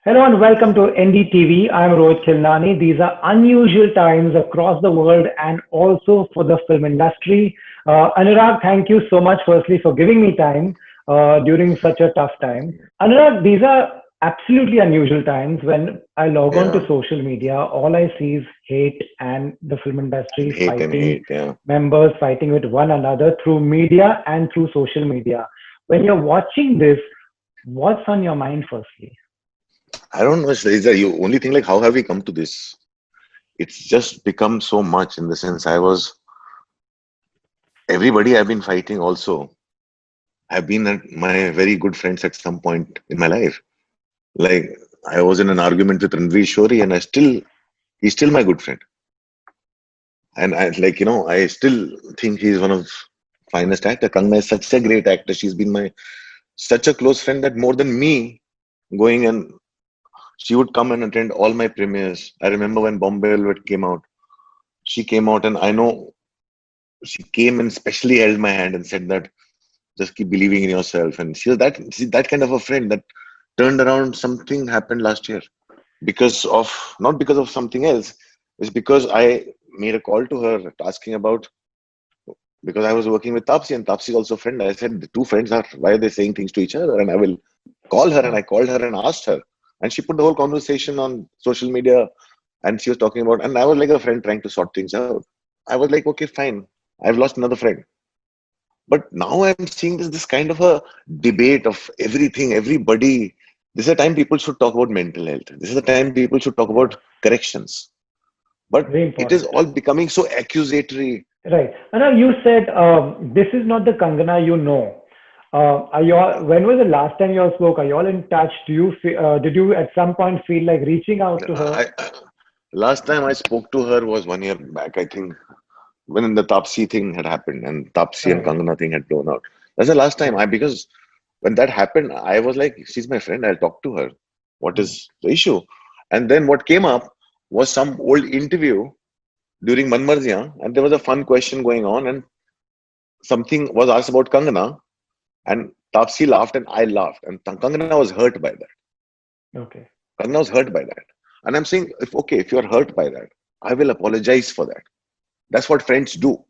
Hello and welcome to NDTV. I'm Rohit Khilnani. These are unusual times across the world and also for the film industry. Anurag, thank you so much, firstly, for giving me time during such a tough time. Anurag, these are absolutely unusual times. When I log on to Yeah, social media, all I see is hate and the film industry and fighting, hate. Yeah, members fighting with one another through media and through social media. When you're watching this, what's on your mind, firstly? I don't know. Is the only thing like how have we come to this? It's just become so much in the sense I was everybody I've been fighting also have been my very good friends at some point in my life. Like I was in an argument with Ranveer Shori, and he's still my good friend. And I still think he's one of finest actor. Kangna is such a great actor. She's been my such a close friend that more than me going and she would come and attend all my premieres. I remember when Bombay Velvet came out. She came out, and I know she came and specially held my hand and said that just keep believing in yourself. And she's that kind of a friend that turned around. Something happened last year because of not because of something else. It's because I made a call to her asking about because I was working with Tapsi and Tapsi is also a friend. I said the two friends are why are they saying things to each other, and I will call her, and I called her and asked her, and she put the whole conversation on social media, and she was talking about, and I was like a friend trying to sort things out. I was like, okay, fine, I've lost another friend. But now I'm seeing this kind of a debate of everything, everybody. This is a time people should talk about mental health. This is a time people should talk about corrections. But Very it is important. all becoming so accusatory. Right. Anna, you said this is not the Kangana you know. Are you all, when was the last time you all spoke? Are you all in touch? Did you at some point feel like reaching out to her? Last time I spoke to her was 1 year back, I think, when the Tapsi thing had happened and Tapsi and Right. Kangana thing had blown out. That's the last time Right. because when that happened, I was like, she's my friend, I'll talk to her. What Mm. is the issue? And then what came up was some old interview during Manmarziyan, and there was a fun question going on, and something was asked about Kangana, and Tapsi laughed, and I laughed, and Kangana was hurt by that. Okay. Kangana was hurt by that. And I'm saying, if okay, if you're hurt by that, I will apologize for that. That's what friends do.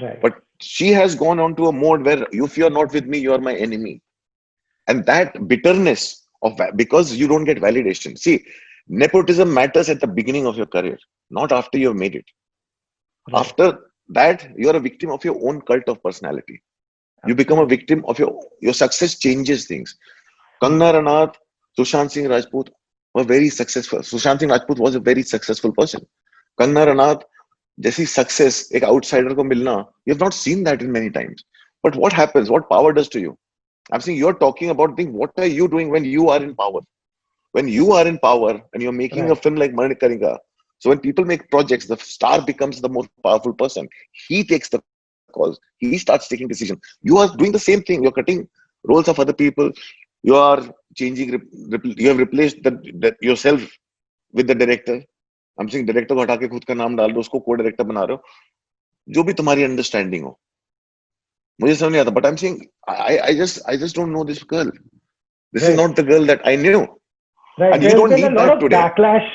Right. But she has gone on to a mode where if you're not with me, you're my enemy. And that bitterness of because you don't get validation. See, nepotism matters at the beginning of your career, not after you've made it. Right. After that, you're a victim of your own cult of personality. You become a Absolutely. victim of your success changes things. Mm. Kangna Ranaut, Sushant Singh Rajput were very successful. Sushant Singh Rajput was a very successful person. Kangna Ranaut, जैसी success एक outsider को मिलना, you have not seen that in many times. But what happens? What power does to you? I'm saying you're talking about what are you doing when you are in power? When you are in power and you're making a Right. film like Manikarnika, so when people make projects, the star becomes the most powerful person. He takes the calls. He starts taking decisions. You are doing the same thing. You're cutting roles of other people. You are changing. You have replaced that yourself with the director. I'm saying director को हटा के खुद का नाम डाल दो उसको को डायरेक्टर बना रहे हो जो भी तुम्हारी अंडरस्टैंडिंग हो मुझे समझ नहीं आता but I'm saying I just don't know this girl. This is Right. not the girl that I knew, Right. and you There's don't been a need lot that of today. backlash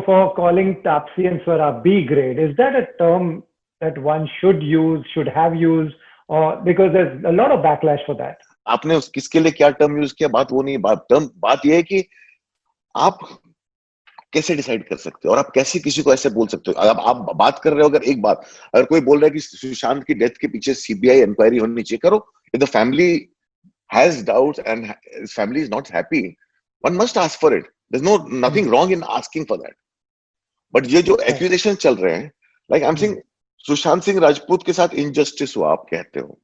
for calling Tapsi and Swara B grade. Is that a term that one should use, should have used, or because there's a lot of backlash for that? आपने किसके लिए क्या term use किया बात वो नहीं बात यह है कि आप कैसे डिसाइड कर सकते हो और आप कैसे किसी को ऐसे बोल सकते हो आप बात कर रहे हो अगर एक बात अगर कोई बोल रहा है कि सुशांत की डेथ के पीछे सीबीआई इंक्वायरी होनी चाहिए करो if the family has doubts and his family is not happy one must ask for it there's no Mm. nothing wrong in asking for that but ये जो Right. एक्यूजेशन चल रहे हैं like I am saying Mm. Sushant Singh Rajput के साथ injustice हुआ आप कहते हो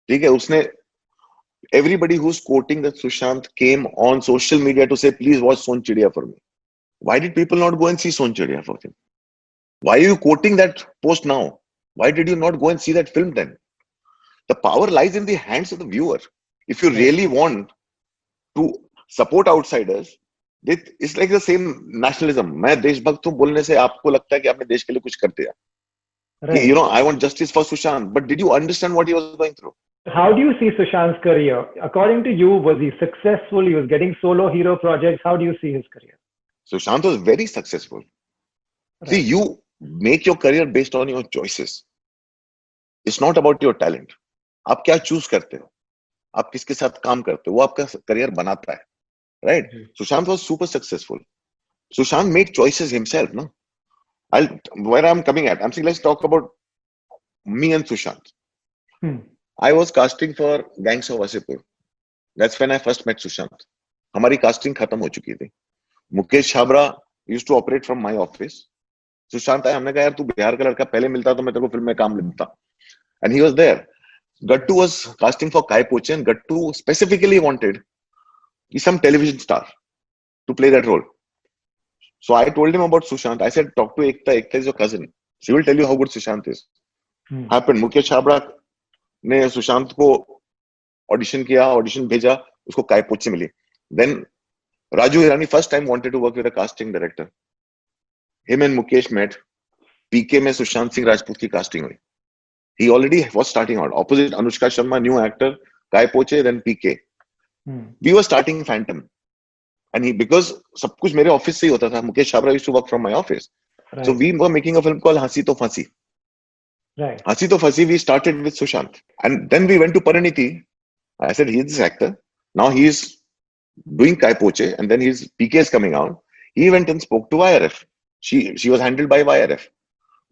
ठीक है उसने everybody who's quoting that Sushant came on social media to say please watch Son Chidiya for me. Why did people not go and see Son Chidiya for him? Why are you quoting that post now? Why did you not go and see that film then? The power lies in the hands of the viewer. If you Right. really want to support outsiders, it's like the same nationalism. मैं देशभक्त हूँ बोलने से आपको लगता है कि आपने देश के लिए कुछ कर दिया. कि, Right. I want justice for Sushant. But did you understand what he was going through? How do you see Sushant's career? According to you, was he successful? He was getting solo hero projects. How do you see his career? Sushant was very successful. See, Right. you make your career based on your choices. It's not about your talent. आप क्या choose करते हो, आप किसके साथ काम करते हो, वो आपका career बनाता है, right? Ji. Sushant was super successful. Sushant made choices himself, no? Where I'm coming at, I'm saying let's talk about me and Sushant. Hmm. I was casting for Gangs of Wasseypur. That's when I first met Sushant. हमारी casting खत्म हो चुकी थी. Mukesh Chhabra used to operate from my office. Sushant आया, हमने कहा यार तू बिहार का लड़का, पहले मिलता तो मैं तेरे को फिल्म में काम लेता. And he was there. Gattu was casting for Kai Poche, and Gattu specifically wanted some television star to play that role. So I told him about Sushant. I said, talk to Ekta. Ekta is your cousin. She will tell you how good Sushant is. Happened. Mukesh Chhabra ने सुशांत को audition किया, audition भेजा, उसको काय पोचे मिली. Then Raju Hirani first time wanted to work with a casting director. Him and Mukesh met. PK में सुशांत सिंह राजपूत की casting हुई. He already was starting out. Opposite Anushka Sharma, new actor, Kai Poche, then PK. We were starting Phantom. And he, because सब कुछ मेरे office से ही होता था, Mukesh Chhabra used to work from my office. Right. So we were making a film called Hansi To Phansi. Right. Hansi To Phansi, we started with Sushant. And then we went to Paraniti. I said, he's this actor. Now he's doing Kai Poche, and then his PK is coming out. He went and spoke to YRF. She was handled by YRF.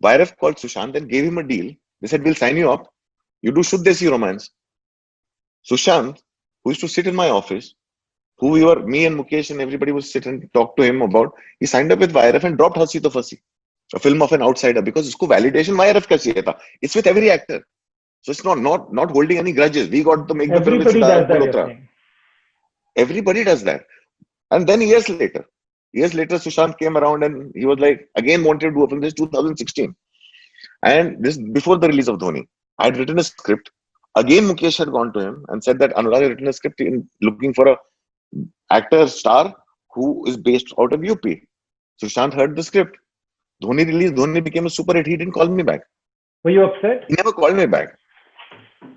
YRF called Sushant and gave him a deal. They said, we'll sign you up. You do Shuddh Desi Romance. Sushant, who used to sit in my office, who we were, me and Mukesh and everybody would sit and talk to him about, he signed up with YRF and dropped Hansi To Phansi, a film of an outsider, because usko validation YRF ka chahiye tha. It's with every actor. So it's not holding any grudges. We got to make the film with Everybody does Siddharth that, you're Malhotra. saying. Everybody does that. And then years later, Sushant came around and he was like, again wanted to do a film. This is 2016. And this before the release of Dhoni. I had written a script. Again, Mukesh had gone to him and said that Anurag had written a script in looking for a actor star who is based out of UP. Sushant heard the script. Dhoni released. Dhoni became a super hit. He didn't call me back. Were you upset? He never called me back.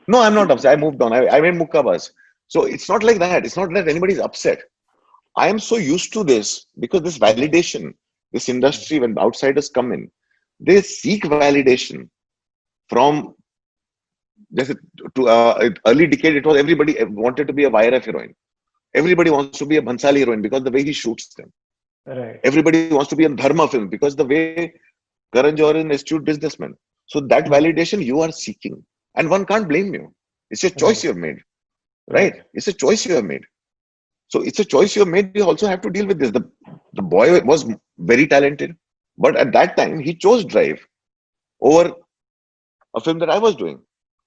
No, I'm not upset. I moved on. I made Mukkabaz. So it's not like that. It's not that anybody's upset. I am so used to this because this validation, this industry, when outsiders come in, they seek validation from early decade. It was everybody wanted to be a YRF heroine. Everybody wants to be a Bhansali heroine because the way he shoots them. Right. Everybody wants to be a Dharma film because the way Karan Johar is an astute businessman. So that validation you are seeking, and one can't blame you. It's a choice you have made, right? It's a choice you have made. So it's a choice you have made. You also have to deal with this. The boy was very talented, but at that time he chose Drive over a film that I was doing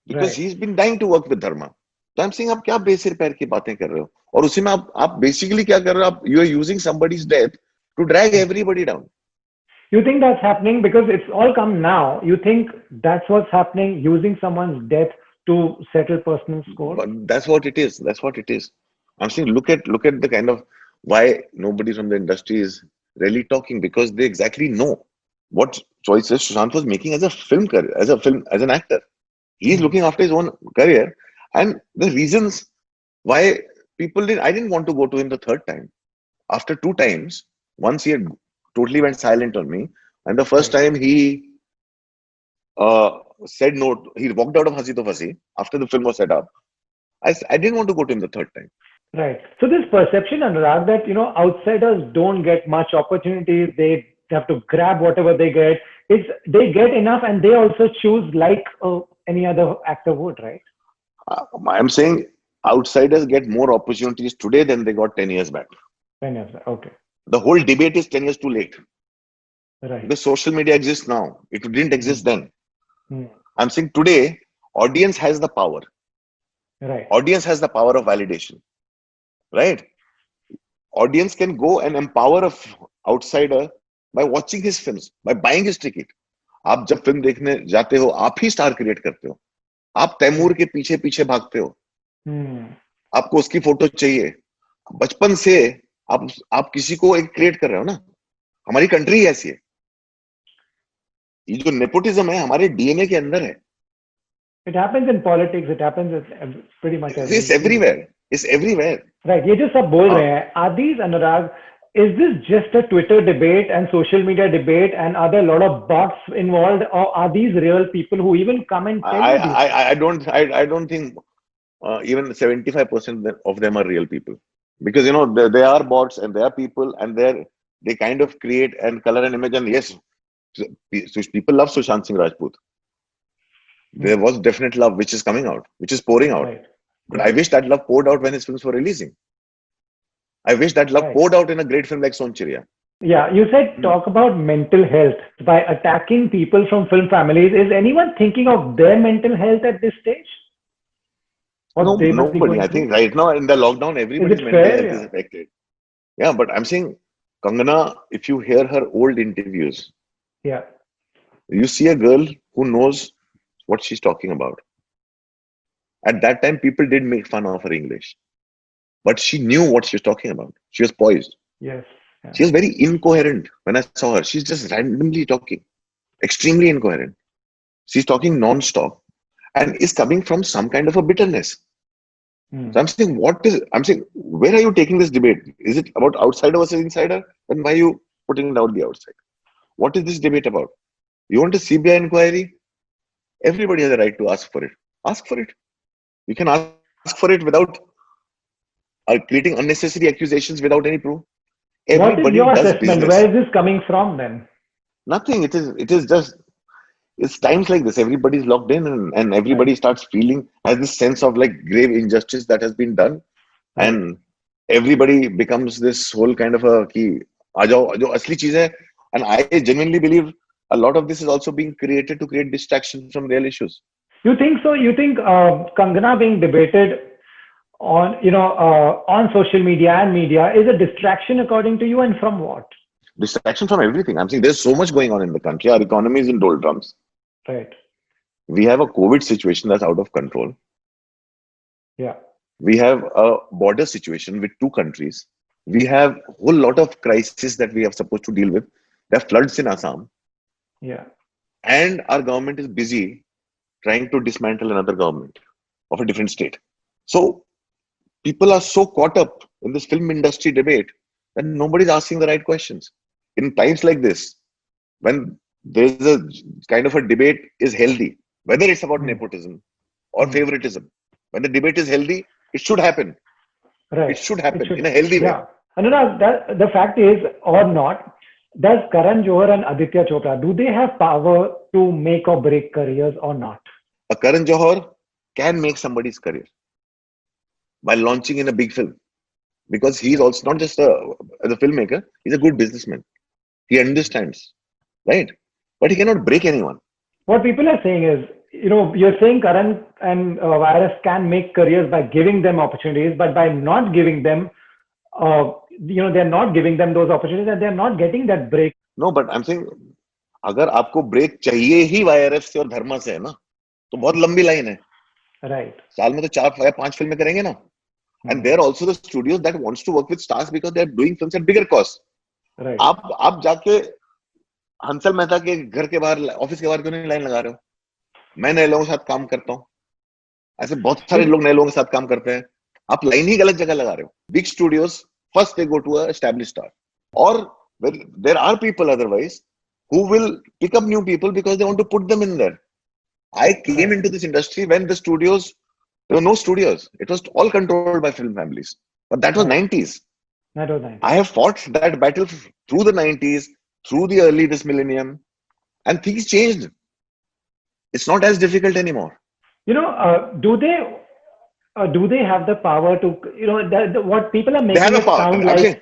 because he's been dying to work with Dharma. So I'm saying, आप क्या बेसिर पैर की बातें कर रहे हो? और उसी में आप basically क्या कर रहे हो? You are using somebody's death to drag everybody down. You think that's happening because it's all come now? You think that's what's happening, using someone's death to settle personal scores? But that's what it is. That's what it is. I'm saying, look at the kind of why nobody from the industry is really talking, because they exactly know what choices Sushant was making as a film career, as an actor. He's looking after his own career, and the reasons why I didn't want to go to him the third time. After 2 times, once he had totally went silent on me, and the first time he said no. He walked out of Hansi To Phansi after the film was set up. I didn't want to go to him the third time. Right. So this perception, Anurag, that outsiders don't get much opportunities. They have to grab whatever they get. They get enough, and they also choose like any other actor would, right? I'm saying outsiders get more opportunities today than they got 10 years back. 10 years back. Okay. The whole debate is 10 years too late. Right. The social media exists now. It didn't exist then. Hmm. I'm saying today, audience has the power. Right. Audience has the power of validation. Right? Audience can go and empower an outsider by watching his films, by buying his ticket. आप जब film देखने जाते हो, आप ही star create करते हो. आप तैमूर के पीछे पीछे भागते हो. आपको उसकी फोटो चाहिए. बचपन से आप किसी को एक क्रिएट कर रहे हो ना. हमारी कंट्री ऐसी है. ये जो नेपोटिज्म है हमारे डीएनए के अंदर है. It happens in politics. It happens in pretty much It's every field. everywhere. It's everywhere. Right. ये जो सब बोल Uh, रहे हैं, are these, Anurag, is this just a Twitter debate and social media debate, and are there a lot of bots involved, or are these real people who even come and tell I, you these things? I don't think even 75% of them are real people, because you know they are bots and they are people, and they kind of create and color an image. And yes, people love Sushant Singh Rajput. There Hmm. was definite love which is coming out, which is pouring out. Right. But I Right. wish that love poured out when his films were releasing. I wish that love Right. poured out in a great film like Sonchiriya. Yeah. You said talk about mental health by attacking people from film families. Is anyone thinking of their mental health at this stage? No, What they must be nobody. going I through? think right now in the lockdown, Is everybody's it mental fair? health is Yeah. affected. Yeah, but I'm saying Kangana, if you hear her old interviews, Yeah. you see a girl who knows what she's talking about. At that time, people did make fun of her English, but she knew what she was talking about. She was poised. Yes. Yeah. She was very incoherent when I saw her. She's just randomly talking, extremely incoherent. She's talking non-stop and is coming from some kind of a bitterness. Hmm. So I'm saying, where are you taking this debate? Is it about outsider versus insider? Then why are you putting it out the outside? What is this debate about? You want a CBI inquiry? Everybody has a right to ask for it. Ask for it. You can ask for it without creating unnecessary accusations without any proof. What is Everybody your does assessment? business. Where is this coming from then? Nothing. It is just it's times like this. Everybody's locked in and Right. everybody starts feeling has this sense of like grave injustice that has been done. Right. And everybody becomes this whole kind of a ki aa jao, jo asli cheez hai. And I genuinely believe a lot of this is also being created to create distraction from real issues. You think so? You think Kangana being debated on, on social media and media is a distraction according to you, and from what? Distraction from everything. I'm saying there's so much going on in the country. Our economy is in doldrums. Right. We have a COVID situation that's out of control. Yeah. We have a border situation with two countries. We have a whole lot of crises that we are supposed to deal with. There are floods in Assam, Yeah. and our government is busy trying to dismantle another government of a different state. So people are so caught up in this film industry debate that nobody's asking the right questions. In times like this, when there's a kind of a debate is healthy, whether it's about Hmm. nepotism or Hmm. favoritism, when the debate is healthy, it should happen. It Right. should It happen in should. a healthy way. Yeah. Anurag, the fact is, or not, does Karan Johar and Aditya Chopra, do they have power to make or break careers or not? A Karan Johar can make somebody's career by launching in a big film because he's Right. also not just as a filmmaker, he's a good businessman. He understands, right? But he cannot break anyone. What people are saying is, you're saying Karan and Virus can make careers by giving them opportunities, but by not giving them, they're not giving them those opportunities, and they're not getting that break. No, but I'm saying अगर आपको break चाहिए ही YRF से और धर्मा से है ना तो बहुत लंबी लाइन है Right. साल में तो 4 या 5 फिल्में करेंगे ना and Hmm. there are also the studios that wants to work with stars because they are doing films at bigger cost. Right. आप जाके हंसल मेहता के घर के बाहर ऑफिस के बाहर क्यों नहीं लाइन लगा रहे हो मैं नए लोगों के साथ काम करता हूँ ऐसे बहुत सारे You, लोग नए लोगों के साथ काम करते हैं आप लाइन ही गलत जगह लगा रहे हो big studios first they go to a established star और there are people otherwise who will pick up new people because they want to put them in there. I came right. into this industry when there were no studios. It was all controlled by film families. But that was Right. 90s. That was I 90s. have fought that battle through the 90s, through the early this millennium, and things changed. It's not as difficult anymore. Do they have the power to, what people are They have making a it power. sound I'm like, saying,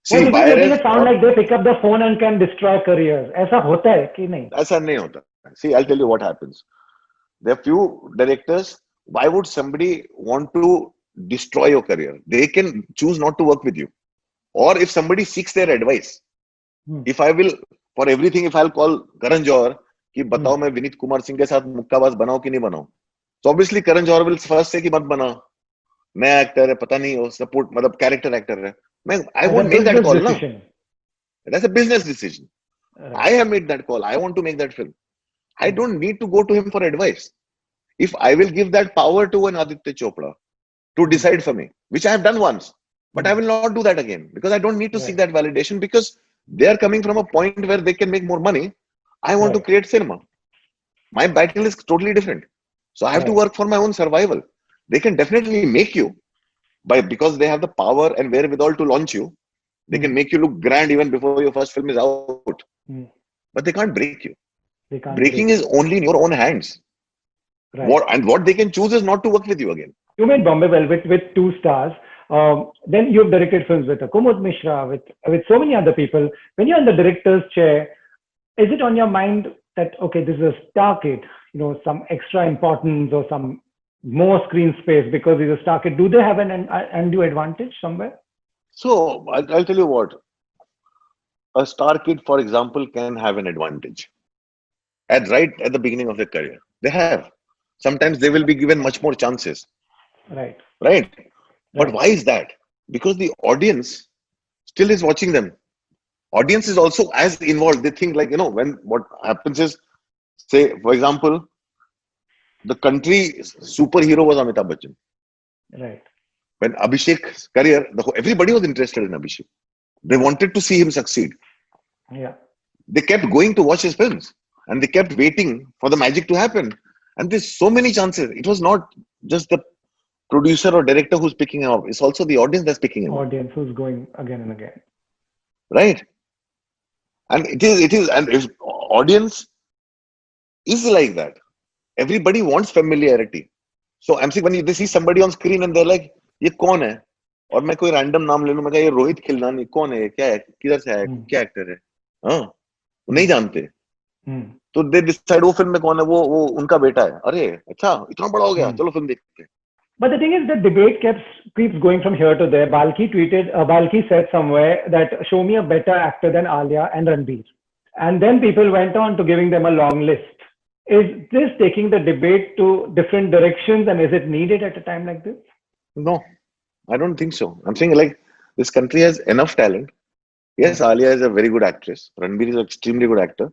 see, making virus it sound or like they pick up the phone and can destroy careers. ऐसा होता है कि नहीं? ऐसा नहीं होता. See, I'll tell you what happens. There are few directors. Why would somebody want to destroy your career? They can choose not to work with you. Or if somebody seeks their advice, Hmm. if I will, for everything, if I'll call Karan Johar, कि Hmm. बताओ मैं विनीत कुमार सिंह के साथ मुक्काबाज बनाऊं कि नहीं बनाऊं, so obviously Karan Johar will first say कि मत बनाओ, नया एक्टर है, पता नहीं वो सपोर्ट मतलब कैरेक्टर एक्टर है, मैं I As a won't make that business call ना, decision. that's a business decision. I Right. have made that call. I want to make that film. I Hmm. don't need to go to him for advice. if I will give that power to an Aditya Chopra to decide for me, which I have done once, but I will not do that again because I don't need to seek Right. that validation because they are coming from a point where they can make more money. I want to Right. create cinema. My battle is totally different. So I have to Right. work for my own survival. They can definitely make you because they have the power and wherewithal to launch you. They can Hmm. make you look grand even before your first film is out, Hmm. but they can't break you. They can't Breaking break is you. only in your own hands. Right. What they can choose is not to work with you again. You made Bombay Velvet with 2 stars. Then you've directed films with Kumud Mishra, with so many other people. When you're in the director's chair, is it on your mind that okay, this is a star kid, some extra importance or some more screen space because he's a star kid? Do they have an undue advantage somewhere? So I'll tell you what, a star kid, for example, can have an advantage right at the beginning of their career. They have. Sometimes they will be given much more chances, Right. right? But Right. why is that? Because the audience still is watching them. Audience is also as involved. They think like, when what happens is, say, for example, the country superhero was Amitabh Bachchan. Right. When Abhishek's career, everybody was interested in Abhishek. They Right. wanted to see him succeed. Yeah. They kept going to watch his films and they kept waiting for the magic to happen. And there's so many chances. It was not just the producer or director who's picking him up, it's also the audience that's picking him up, Audience who's going again and again. right? And and if audience is like that, everybody wants familiarity. So I'm saying when they see somebody on screen and they're like, ये कौन है? और मैं कोई random नाम ले लूं, मैं कहा ये रोहित खिलनानी कौन है, क्या है, किधर से आया, Hmm. क्या एक्टर है, हाँ, वो नहीं Hmm. जानते. Hmm. तो दे डिसाइड वो फिल्म में कौन है, वो उनका बेटा है. अरे अच्छा, इतना बड़ा हो गया, Hmm. चलो फिल्म देखते हैं. But the thing is, the debate keeps going from here to there. Balki said somewhere that show me a better actor than Alia and Ranbir. And then people went on to giving them a long list. Is this taking the debate to different directions and is it needed at a time like this? No, I don't think so. I'm saying like this country has enough talent. Yes, Hmm. Alia is a very good actress. Ranbir is an extremely good actor.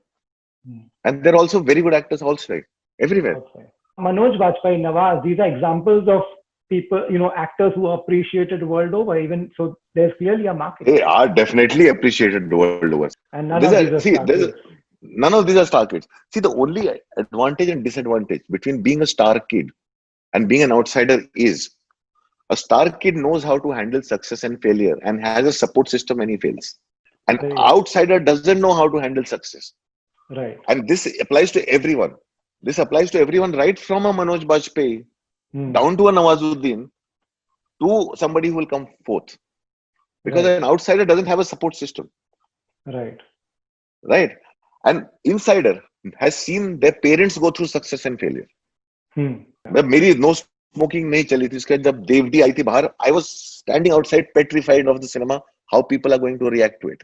Hmm. And they're also very good actors also, right? Everywhere. Okay. Manoj Bajpayee, Nawaz, these are examples of people, actors who are appreciated world over. Even so, there's clearly a market. They are definitely appreciated the world over. And none of these are star There's kids. none of these are star kids. See, the only advantage and disadvantage between being a star kid and being an outsider is a star kid knows how to handle success and failure and has a support system when he fails. An Very good. outsider doesn't know how to handle success. Right. And this applies to everyone. This applies to everyone, right from a Manoj Bajpayee Hmm. down to a Nawazuddin to somebody who will come fourth. Because Right. an outsider doesn't have a support system, Right. right? An insider has seen their parents go through success and failure. Hmm. मेरी no smoking नहीं चली थी, इसके जब देवडी आई थी बाहर, I was standing outside petrified of the cinema, how people are going to react to it.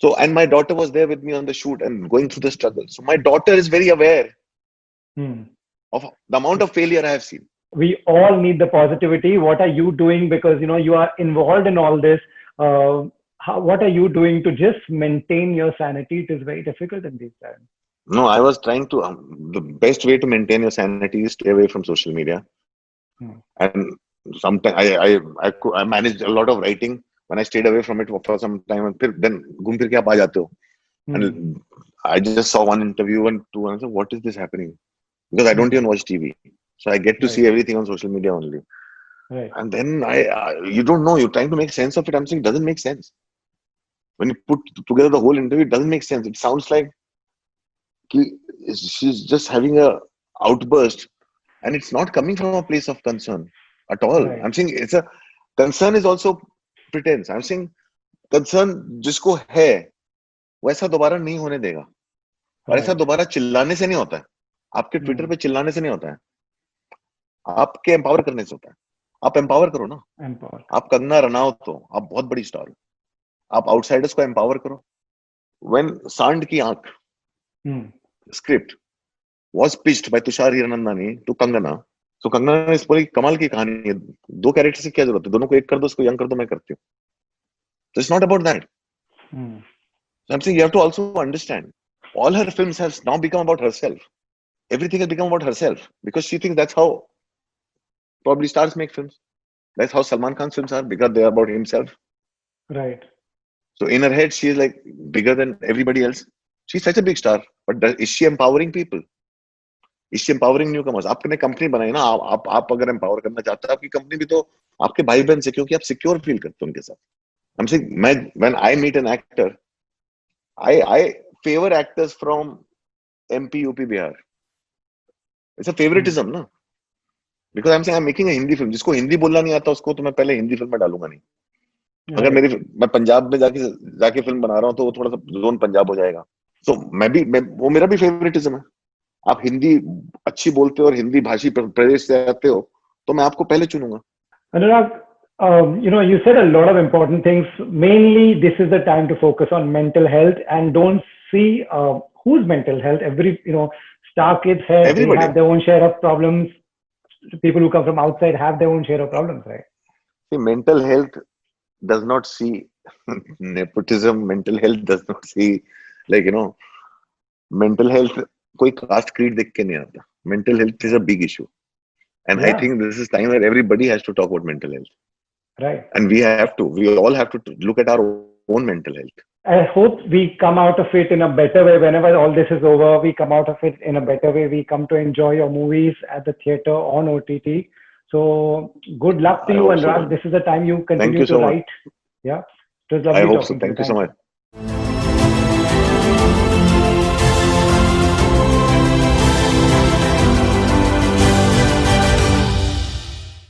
So, and my daughter was there with me on the shoot and going through the struggle. So my daughter is very aware Hmm. of the amount of failure I have seen. We all need the positivity. What are you doing? Because you are involved in all this. What are you doing to just maintain your sanity? It is very difficult in these times. No, I was trying to. The best way to maintain your sanity is stay away from social media. Hmm. And sometimes I managed a lot of writing when I stayed away from it for some time. And then घूम फिर के आप आ जाते हो. Hmm. And I just saw one interview and two, and I said, "What is this happening?" Because I don't even watch TV, so I get to Right. see everything on social media only. Right. And then you don't know. You're trying to make sense of it. I'm saying it doesn't make sense. When you put together the whole interview, it doesn't make sense. It sounds like she's just having a outburst, and it's not coming from a place of concern at all. Right. I'm saying it's a concern is also pretense. I'm saying concern जिसको है वो ऐसा दोबारा नहीं होने देगा, और ऐसा Right. दोबारा चिल्लाने से नहीं होता है. आपके ट्विटर Hmm. पे चिल्लाने से नहीं होता है, आपके एम्पावर करने से होता है. आप एम्पावर करो ना. Empower. आप कंगना रनावत हो, आप बहुत बड़ी स्टार हो, आप आउटसाइडर्स को एम्पावर करो. व्हेन सांड की आंख Hmm. Script was pitched by Tushar Hiranandani to Kangana. So Kangana इस पूरी कमाल की कहानी है. दो कैरेक्टर से क्या जरूरत है, दोनों को एक कर दो, उसको यंग कर दो, मैं करती हूँ. So it's not about that. Hmm. So I'm saying you have to also understand all her films have now become about herself. everything has become about herself because she thinks that's how probably stars make films. That's how Salman Khan's films are because they are about himself. Right. So in her head, she is like bigger than everybody else. She's such a big star, but is she empowering people? Is she empowering newcomers? आपने company बनाई ना, आप अगर empower करना चाहते हो, आपकी company भी तो आपके भाई बहन से, क्योंकि आप सिक्योर फील करते हो उनके साथ. I'm saying, when I meet an actor, I favor actors from MP, UP, Bihar. It's a favoritism, ना? Because I'm saying I'm making a Hindi film. जिसको हिंदी बोलना नहीं आता उसको तो मैं पहले हिंदी फिल्म में डालूंगा नहीं. अगर मैं पंजाब में जाके फिल्म बना रहा हूँ तो वो थोड़ा सा जोन पंजाब हो जाएगा. तो वो मेरा भी फेवरेटिज्म है. आप हिंदी अच्छी बोलते हो और हिंदी भाषी प्रदेश से आते हो तो मैं आपको पहले चुनूंगा. Anurag, you said a lot of important things. Mainly, this is the time to focus on mental health and don't see whose mental health. Star kids they have their own share of problems. People who come from outside have their own share of problems, right? See, mental health does not see nepotism. Mental health does not see, mental health. कोई caste creed देख के नहीं आता. Mental health is a big issue, and I think this is time where everybody has to talk about mental health. Right. And we all have to look at our own mental health. I hope we come out of it in a better way. Whenever all this is over, we come out of it in a better way. We come to enjoy your movies at the theater on OTT. So good luck to you, Anurag. This is the time you continue to write. Yeah. It was lovely I hope so. talking to you. Thank you so much.